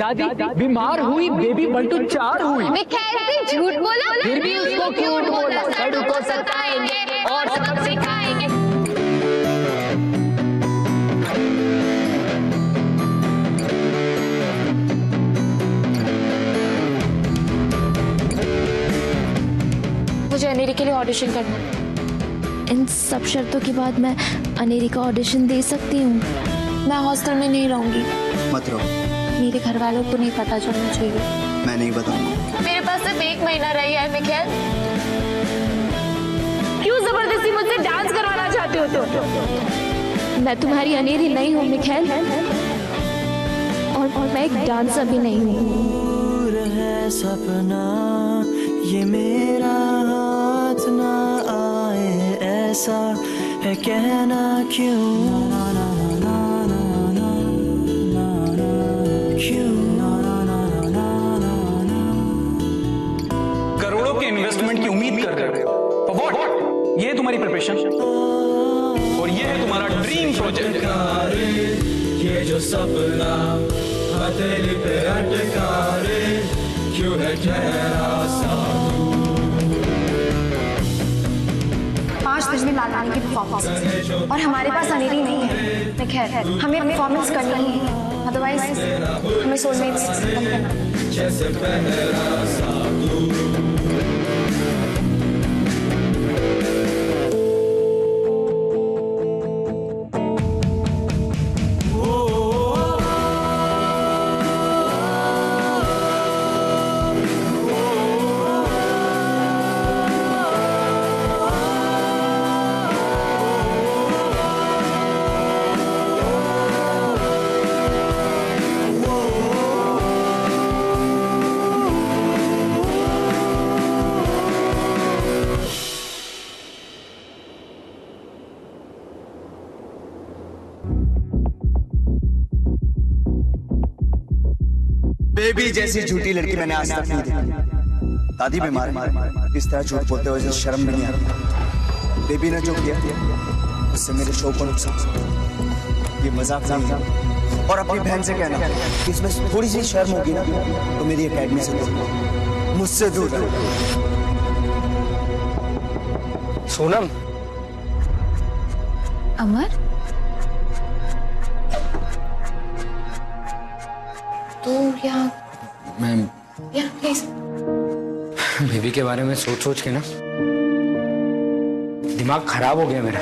दादी बीमार हुई, बेबी बंटू 4 हुई। मिखाइल भी झूठ बोला, फिर भी उसको क्यूट बोला। सड़ू को सताएंगे और सबक सिखाएंगे। मुझे अनेरी के लिए ऑडिशन करना है। इन सब शर्तों के बाद मैं अनेरी का ऑडिशन दे सकती हूँ? मैं हॉस्टल में नहीं रहूंगी। मत रहो। मेरे घर वालों को नहीं पता चलना चाहिए। मैं नहीं बताऊंगा। मेरे पास सिर्फ 1 महीना रही है मिखाइल। क्यों जबरदस्ती मुझसे डांस करवाना चाहते हो तुम? मैं तुम्हारी अनेरी नहीं हूँ मिखाइल, और मैं एक डांसर भी नहीं हूँ। है सपना ये मेरा हाथ ना आए, ऐसा है कहना क्यों? करोड़ों के इन्वेस्टमेंट की उम्मीद कर रहे हो, For what? ये है तुम्हारी प्रिपरेशन और ये है तुम्हारा ड्रीम प्रोजेक्ट। ये जो सपना हथेली पे अटका रे, क्यों है ठहरा सा? 5 दिन में लालानी की परफॉर्मेंस और हमारे पास अनेरी नहीं है। खैर हमें परफॉर्मेंस करनी ही है, अदरवाइज हमें सोलमेट्स खत्म करना। जैसे पहरा सा तू। बेबी जैसी झूठी लड़की मैंने आज तक नहीं देखी। दादी बीमार है, इस तरह झूठ बोलते हुए शर्म नहीं आती। बेबी ने जो किया उससे मेरे शो को नुकसान। ये मजाक नहीं है। और अपनी बहन से कहना कि इसमें थोड़ी सी शर्म होगी ना तो मेरी एकेडमी से दूर, मुझसे दूर रहो। सोनम। अमर, तू यहाँ प्लीज। बेबी के बारे में सोच सोच के ना दिमाग खराब हो गया मेरा।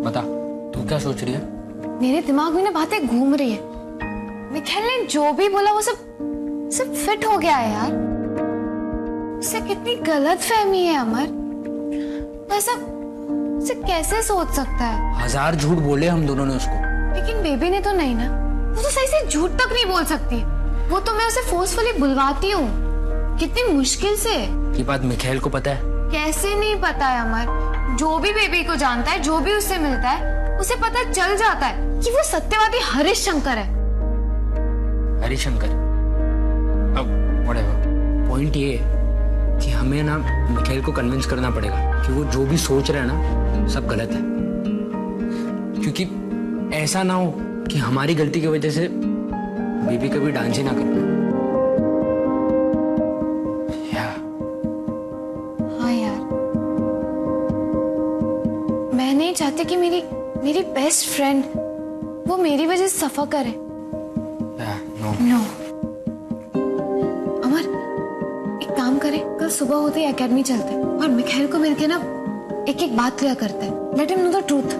बता तू क्या सोच रही है? मेरे दिमाग में ना बातें घूम रही है। मिखाइल ने जो भी बोला वो सब फिट हो गया है यार। उससे कितनी गलत फहमी है अमर। ऐसा कैसे सोच सकता है? 1000 झूठ बोले हम दोनों ने उसको। लेकिन बेबी ने तो नहीं ना। वो तो सही से झूठ तक नहीं बोल सकती। वो तो मैं उसे फोर्सफुली बुलवाती हूँ, कितनी मुश्किल से। ये बात मिखाइल को पता है? कैसे नहीं पता है अमर? जो भी बेबी को जानता है, जो भी उससे मिलता है, उसे पता चल जाता है कि वो सत्यवादी हरीश शंकर है। हरीश शंकर? अब व्हाटएवर, पॉइंट ये है कि हमें ना मिखाइल को कन्विंस करना पड़ेगा कि वो जो भी सोच रहा है ना सब गलत है। क्योंकि ऐसा ना हो कि हमारी गलती की वजह से बेबी कभी डांस ही ना करे। हाँ यार, मैं नहीं चाहती कि मेरी बेस्ट फ्रेंड वो मेरी वजह से सफर करे। नो। अमर, एक काम करें, कल सुबह होते ही एकेडमी चलते हैं और मिखाइल को मिलके ना एक एक बात क्लियर करते हैं। Let him know the truth.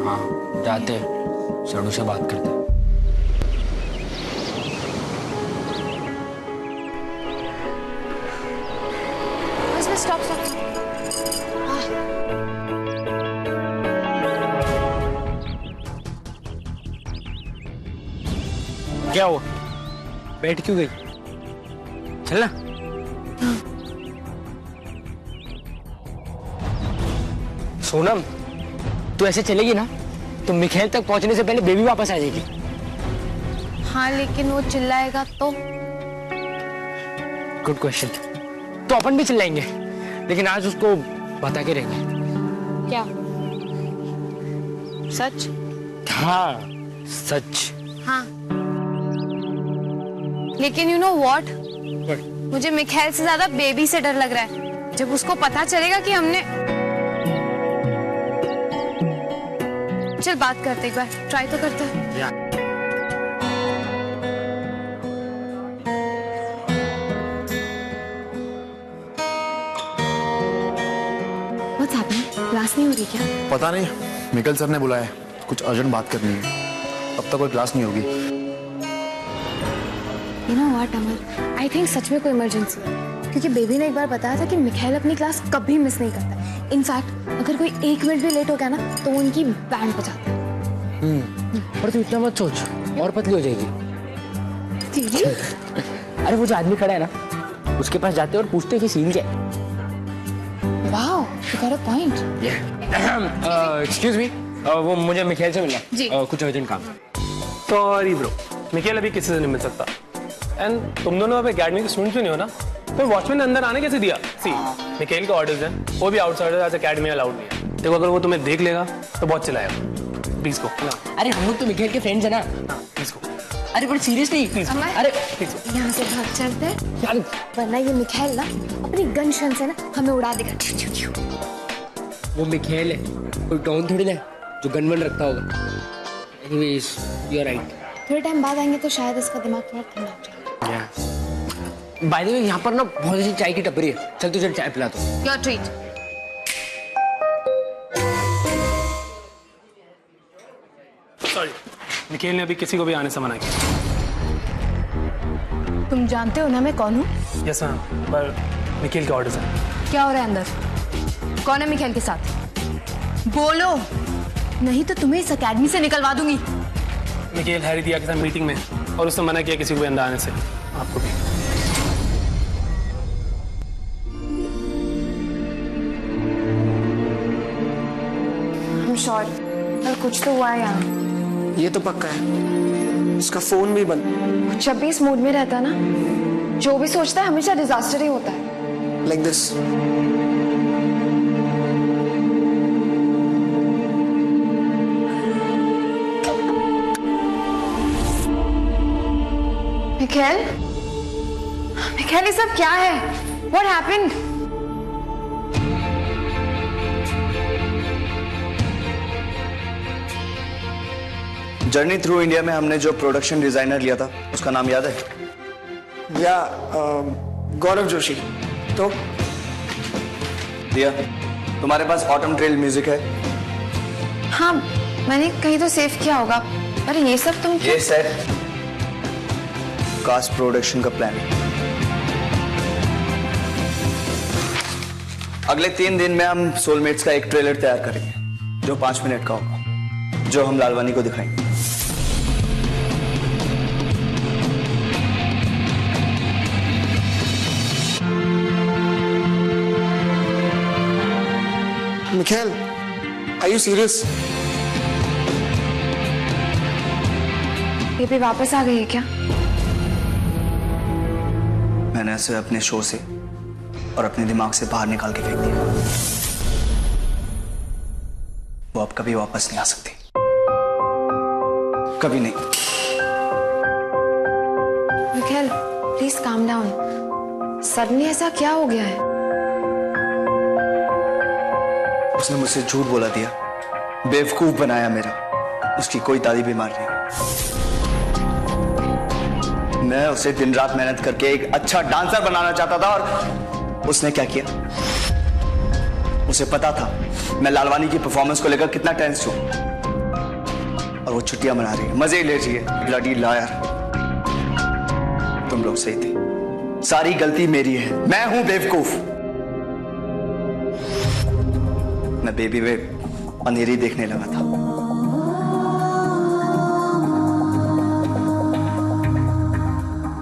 हाँ जाते हैं, सड़ू से बात करते हैं। Bus stop. क्या हुआ? बैठ क्यों गई? चलना। सोनम, तू ऐसे चलेगी ना तो मिखाइल तक पहुंचने से पहले बेबी वापस आ जाएगी। हाँ लेकिन वो चिल्लाएगा तो? Good question. तो अपन भी चिल्लाएंगे, लेकिन आज उसको बता के रहेंगे। क्या? सच? था सच। हाँ, लेकिन यू नो व्हाट, मुझे मिखाइल से ज्यादा बेबी से डर लग रहा है। जब उसको पता चलेगा कि हमने, चल बात करते एक बार, ट्राई तो करते हैं। What's happening? क्लास नहीं हो रही क्या? पता नहीं, मिकल सर ने बुलाया है, कुछ अर्जेंट बात करनी है। अब तक कोई क्लास नहीं होगी। You know what, Amar? I think सच में कोई इमरजेंसी है, क्योंकि बेबी ने एक बार बताया था कि मिखाइल अपनी क्लास कभी मिस नहीं करता। इनफैक्ट अगर कोई 1 मिनट भी लेट हो गया ना तो वो उनकी बैंड बजाता है। पर तू इतना मत सोच, और पतली हो जाएगी। तेरी? अरे वो जो आदमी खड़ा है ना, उसके पास जाते और पूछते कि सीन क्या है। Wow, you got a point. Excuse me, वो मुझे मिखाइल से मिलना जी। कुछ अर्जेंट काम है। सॉरी ब्रो, मिखाइल अभी किसी से नहीं मिल सकता। एंड तुम दोनों अब एकेडमी के स्टूडेंट्स भी नहीं हो ना, तो वॉचमैन ने अंदर आने कैसे दिया? सी, मिखाइल के ऑर्डर्स हैं, वो भी आउटसाइडर आज एकेडमी अलाउड नहीं है। देखो अगर वो तुम्हें देख लेगा तो बहुत चिल्लाएगा। प्लीज को अरे हम लोग तो मिखाइल के फ्रेंड्स है ना। प्लीज को। अरे पर सीरियसली प्लीज। अमर, अरे यहाँ से भाग चलते हैं, यार, वरना ये मिखाइल ना अपनी गन शन से ना हमें उड़ा देगा। वो मिखाइल है, कोई डॉन थोड़ी ना है जो गन वन रखता होगा। Anyways you are right. थोड़े टाइम बाद आएंगे तो शायद इसका दिमाग थोड़ा ठंडा हो जाएगा। बाय द वे यहाँ पर ना बहुत अच्छी चाय की टपरी है, चल तुझे चाय पिला दो। Your treat. सॉरी, मिखाइल ने अभी किसी को भी आने से मना किया। तुम जानते हो ना मैं कौन हूँ? यस मैम, पर मिखाइल के ऑर्डर्स हैं। क्या हो रहा है अंदर? कौन है मिखाइल के साथ? बोलो, नहीं तो तुम्हें इस अकेडमी से निकलवा दूंगी। मिखाइल हैरी दिया के साथ मीटिंग में, और उसने मना किया किसी को भी अंदर आने से। आपको भी। I'm sure, पर कुछ तो हुआ है यहाँ। ये तो पक्का है, उसका फोन भी बंद। जब भी इस मूड में रहता है ना, जो भी सोचता है हमेशा डिजास्टर ही होता है। Like this. मिखाइल, मिखाइल ये सब क्या है? What happened? Journey through India में हमने जो प्रोडक्शन डिजाइनर लिया था उसका नाम याद है? या गौरव जोशी। तो दिया, तुम्हारे पास ऑटम ट्रेल म्यूजिक है? हाँ, मैंने कहीं तो सेव किया होगा। अरे ये सब तुम ये सेट कास्ट प्रोडक्शन का प्लान है। अगले 3 दिन में हम सोलमेट्स का एक ट्रेलर तैयार करेंगे जो 5 मिनट का होगा, जो हम लालवानी को दिखाएंगे। Mikhail, are you serious? ये भी वापस आ गई है क्या? मैंने उसे अपने शो से और अपने दिमाग से बाहर निकाल के फेंक दिया। वो अब कभी वापस नहीं आ सकती, कभी नहीं। Mikhail, please calm down. Suddenly ऐसा क्या हो गया है? उसने मुझसे झूठ बोला दिया, बेवकूफ बनाया मेरा। उसकी कोई दादी बीमार नहीं। मैं उसे दिन रात मेहनत करके एक अच्छा डांसर बनाना चाहता था, और उसने क्या किया? उसे पता था मैं लालवानी की परफॉर्मेंस को लेकर कितना टेंस हूं, और वो छुट्टियां मना रही है, मजे ले रही है। Bloody liar. तुम लोग सही थे, सारी गलती मेरी है, मैं हूं बेवकूफ। मैं बेबी वे अंधेरी देखने लगा था।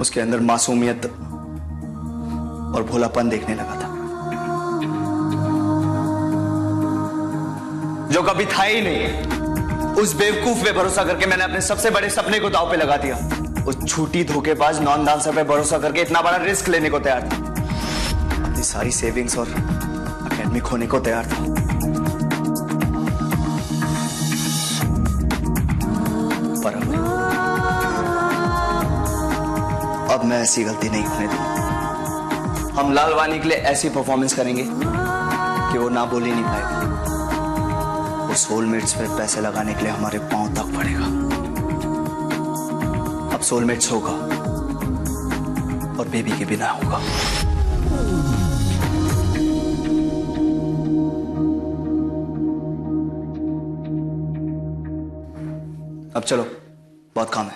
उसके अंदर मासूमियत और भोलापन देखने लगा था, जो कभी था ही नहीं। उस बेवकूफ पे भरोसा करके मैंने अपने सबसे बड़े सपने को दांव पे लगा दिया। उस झूठी धोखेबाज नॉन डांसर पे भरोसा करके इतना बड़ा रिस्क लेने को तैयार था। अपनी सारी सेविंग्स और एकेडमी खोने को तैयार था। अब मैं ऐसी गलती नहीं होने दूंगा। हम लालवानी के लिए ऐसी परफॉर्मेंस करेंगे कि वो ना बोल ही नहीं पाएगा। वो सोलमेट्स पे पैसे लगाने के लिए हमारे पांव तक पड़ेगा। अब सोलमेट्स होगा और बेबी के बिना होगा। अब चलो, बहुत काम है।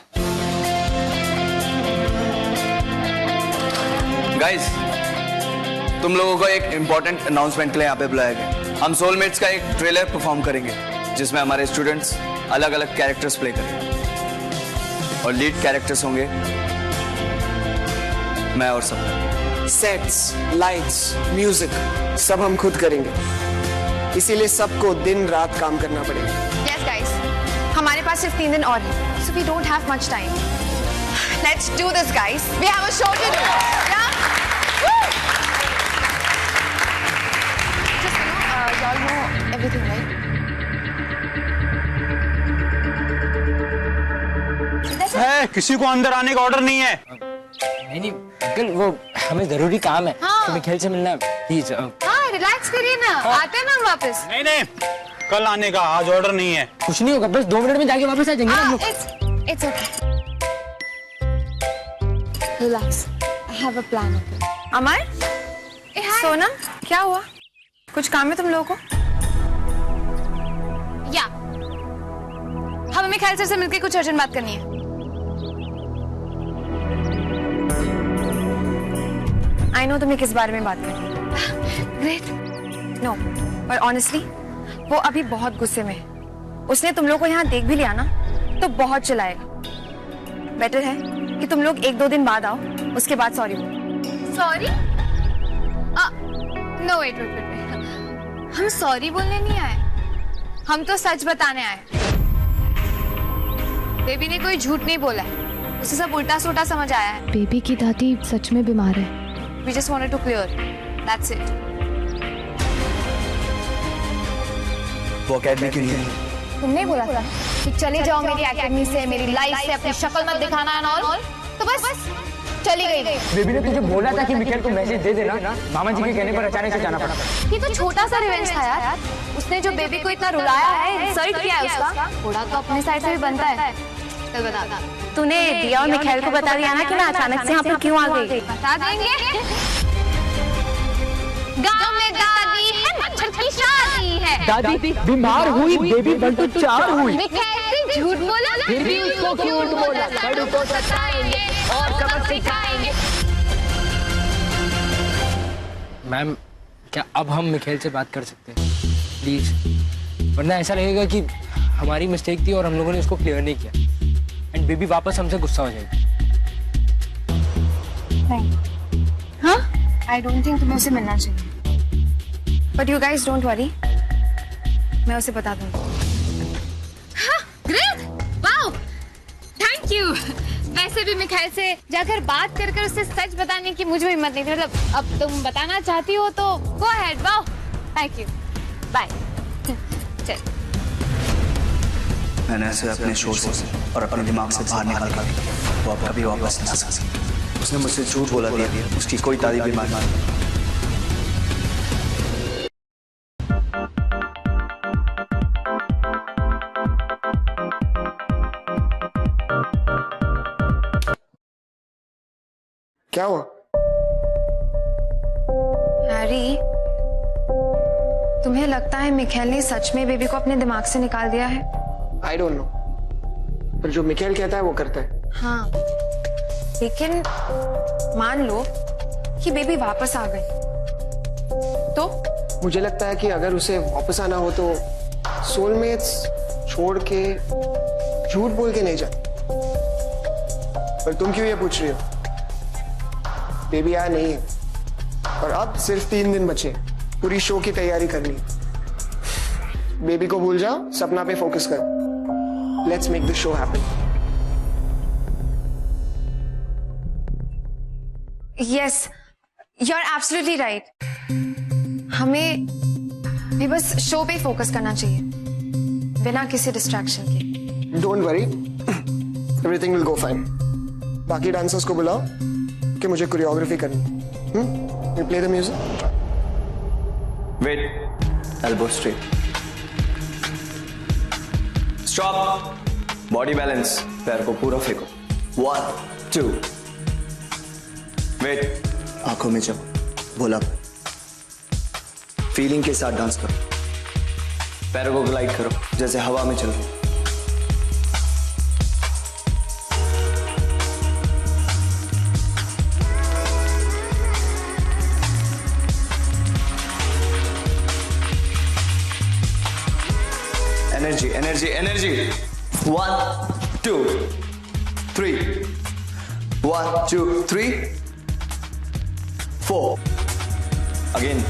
गाइस, तुम लोगों को एक इंपॉर्टेंट अनाउंसमेंट के लिए यहाँ पे बुलाया गया। हम सोलमेट्स का एक ट्रेलर परफॉर्म करेंगे जिसमें हमारे स्टूडेंट्स अलग अलग कैरेक्टर्स प्ले करेंगे और लीड कैरेक्टर्स होंगे मैं और सब। सेट्स, लाइट्स, म्यूजिक सब हम खुद करेंगे, इसीलिए सबको दिन रात काम करना पड़ेगा। Yes, guys. हमारे पास सिर्फ 3 दिन और है, so we don't have much time. Let's do this, guys. We have a show to do. Yeah. Woo! Just y'all know everything, right? है, किसी को अंदर आने का ऑर्डर नहीं है। नहीं अंकल, वो हमें जरूरी काम है। हाँ। तो मिखेल से मिलना है प्लीज। हाँ रिलैक्स करिए ना, आते हैं ना वापस। नहीं नहीं, कल आने का, आज ऑर्डर नहीं है। कुछ नहीं होगा, बस 2 मिनट में जाके वापस आ जाएंगे ना हम लोग। It's okay. Relax. I have a plan. अमर, सोनम, क्या हुआ? कुछ काम है तुम लोगों को? या हमें मिखेल सर से मिलकर कुछ अर्जेंट बात करनी है। I know तुम्हें किस बारे में बात करनी। ग्रेट। No, पर ऑनेस्टली वो अभी बहुत गुस्से में है। उसने तुम लोग को यहाँ देख भी लिया ना तो बहुत चिल्लाएगा। बेटर है कि तुम लोग 1-2 दिन बाद आओ, उसके बाद सॉरी बोलो। सॉरी? नो वेट, हम सॉरी बोलने नहीं आए, हम तो सच बताने आए। बेबी ने कोई झूठ नहीं बोला है, उसे सब उल्टा सुल्टा समझ आया है। बेबी की दादी सच में बीमार है। We just wanted to clear. That's it. वो अकेडमी क्यों नहीं है? तुमने बोला था कि चले जाओ मेरी एकेडमी से, मेरी लाइफ से, अपनी शक्ल मत दिखाना है और तो बस चली गई। बेबी ने तुझे बोला था कि मिखेल को मैसेज दे देना, मामा जी के कहने पर अचानक से जाना पड़ा। ये तो छोटा सा रिवेंज था यार। उसने जो बेबी को इतना रुलाया है, इंसल्ट किया है उसका, थोड़ा तो अपने साइड से भी बनता है। चल बता। तूने दिया और मिखेल को बता दिया ना कि मैं अचानक से यहाँ पर क्यों आ गई? बता देंगे। गांव में दादी है, मच्छर की शादी है। दादी बीमार हुई, बेबी बन तो 4 हुई। मिखेल से झूठ बोला, फिर भी उसको क्यूट बोला। लड्डू को सताएंगे और सबक सिखाएंगे। मैम, क्या अब हम मिखेल से बात कर सकते हैं प्लीज? वरना ऐसा लगेगा कि हमारी मिस्टेक थी और हम लोगों ने उसको क्लियर नहीं किया एंड बेबी वापस हमसे गुस्सा हो जाएगी। नहीं, हाँ? I don't think तुम्हें उसे मिलना चाहिए। But you guys don't worry, मैं उसे बता दूँगी। हाँ, great, wow, thank you। वैसे भी मिखेल से जाकर बात कर उससे सच बताने की मुझे हिम्मत नहीं थी। मतलब अब तुम बताना चाहती हो तो go ahead, wow, thank you, bye। चल। मैंने ऐसे अपने शोर से और अपने दिमाग से बाहर निकाल कर वो अब कभी वापस नहीं आ सकती। उसने मुझसे झूठ बोला दिया, उसकी कोई दादी बीमार नहीं। क्या हुआ? हैरी, तुम्हें लगता है मिखेल ने सच में बेबी को अपने दिमाग से निकाल दिया है? I don't know, पर जो मिखेल कहता है वो करता है। हाँ, लेकिन मान लो कि बेबी वापस आ गई तो? मुझे लगता है कि अगर उसे वापस आना हो तो सोलमेट्स छोड़ के झूठ बोल के नहीं जाती। पर तुम क्यों ये पूछ रही हो? बेबी आ नहीं है और अब सिर्फ 3 दिन बचे, पूरी शो की तैयारी करनी है। बेबी को भूल जाओ, सपना पे फोकस करो। Let's make the show happen. Yes, you're absolutely right. हमें भी बस शो पे फोकस करना चाहिए बिना किसी डिस्ट्रैक्शन के। Don't worry, everything will go fine. बाकी डांसर्स को बुलाओ, कि मुझे कोरियोग्राफी करनी। You play the music. Wait, elbow straight, stop, body balance, पैर को पूरा फेंको। 1 2, वेट, आंखों में जब बोला, फीलिंग के साथ डांस करो, पैरों को ग्लाइड करो जैसे हवा में चल रहे। Energy energy energy. 1 2 3, 1 2 3 4, अगेन।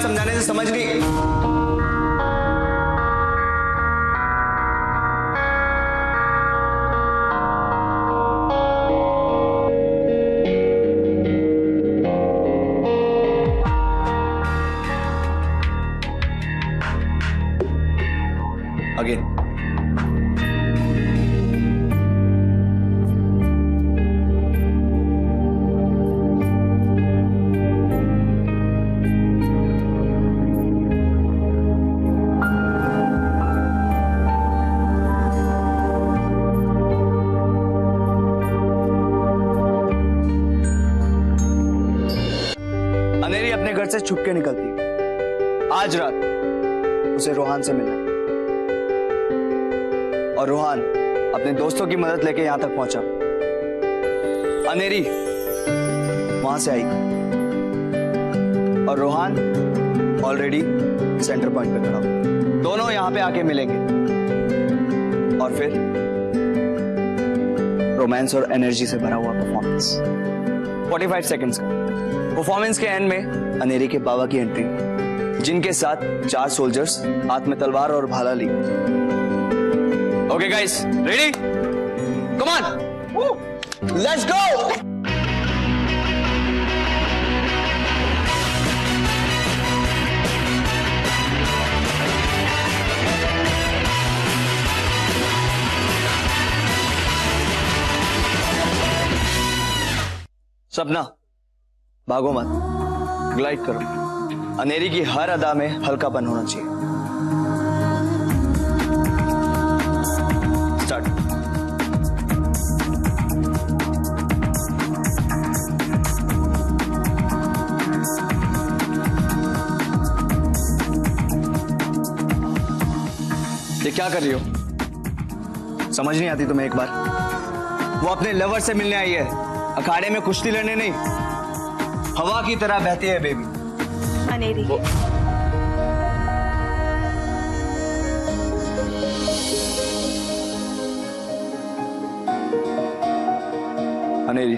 समझाने से समझ नहीं। अगेन। अनेरी अपने घर से छुप के निकलती है। आज रात उसे रोहान से मिलना है और रोहान अपने दोस्तों की मदद लेके यहां तक पहुंचा। अनेरी वहां से आई और रोहान ऑलरेडी सेंटर पॉइंट पे खड़ा हो। दोनों यहां पे आके मिलेंगे और फिर रोमांस और एनर्जी से भरा हुआ परफॉर्मेंस 45 सेकंड्स का। परफॉर्मेंस के एंड में अनेरी के बाबा की एंट्री, जिनके साथ 4 सोल्जर्स हाथ में तलवार और भाला ली। Okay guys, ready? Come on, let's go. Sapna, भागो मत, ग्लाइड करो। अनेरी की हर अदा में हल्कापन होना चाहिए। स्टार्ट। ये क्या कर रही हो? समझ नहीं आती तुम्हें? एक बार वो अपने लवर से मिलने आई है, अखाड़े में कुश्ती लड़ने नहीं। हवा की तरह बहती है बेबी। अनेरी, अनेरी,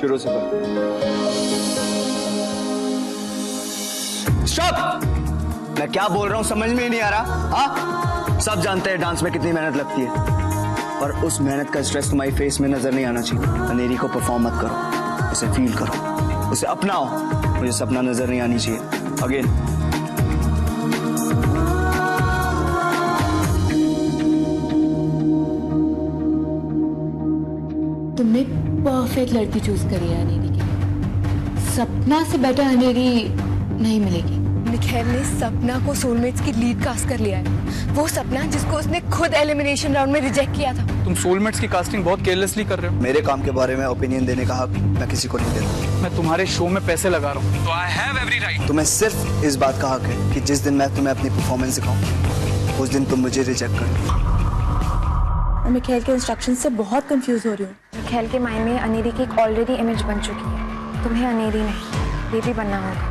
शुरू से कर। स्टॉप! मैं क्या बोल रहा हूं समझ में ही नहीं आ रहा। हाँ, सब जानते हैं डांस में कितनी मेहनत लगती है, पर उस मेहनत का स्ट्रेस तुम्हारी फेस में नजर नहीं आना चाहिए। अनेरी को परफॉर्म मत करो, उसे फील करो, उसे अपनाओ। मुझे सपना नजर नहीं आनी चाहिए। अगेन। तुमने परफेक्ट लड़की चूज करी है अनेरी के लिए। सपना से बेटर अनेरी नहीं मिलेगी। निखिल ने सपना को सोलमेट्स की लीड कास्ट कर लिया है। वो सपना जिसको उसने खुद एलिमिनेशन राउंड में रिजेक्ट किया था। तुम सोलमेट्स की कास्टिंग बहुत केयरलेसली कर रहे हो। मेरे काम के बारे में ओपिनियन देने का हक मैं किसी को नहीं देता। मैं तुम्हारे शो में पैसे लगा रहा हूँ, तो आई हैव एवरी राइट। तुम्हें सिर्फ इस बात का हक है कि जिस दिन मैं तुम्हें अपनी परफॉर्मेंस दिखाऊं, उस दिन तुम मुझे रिजेक्ट करो। मैं निखिल के इंस्ट्रक्शन से बहुत कंफ्यूज हो रही हूँ। निखिल के माइंड में अनेरी की एक ऑलरेडी इमेज बन चुकी है। तुम्हें अनेरी नहीं, बेबी बनना होगा।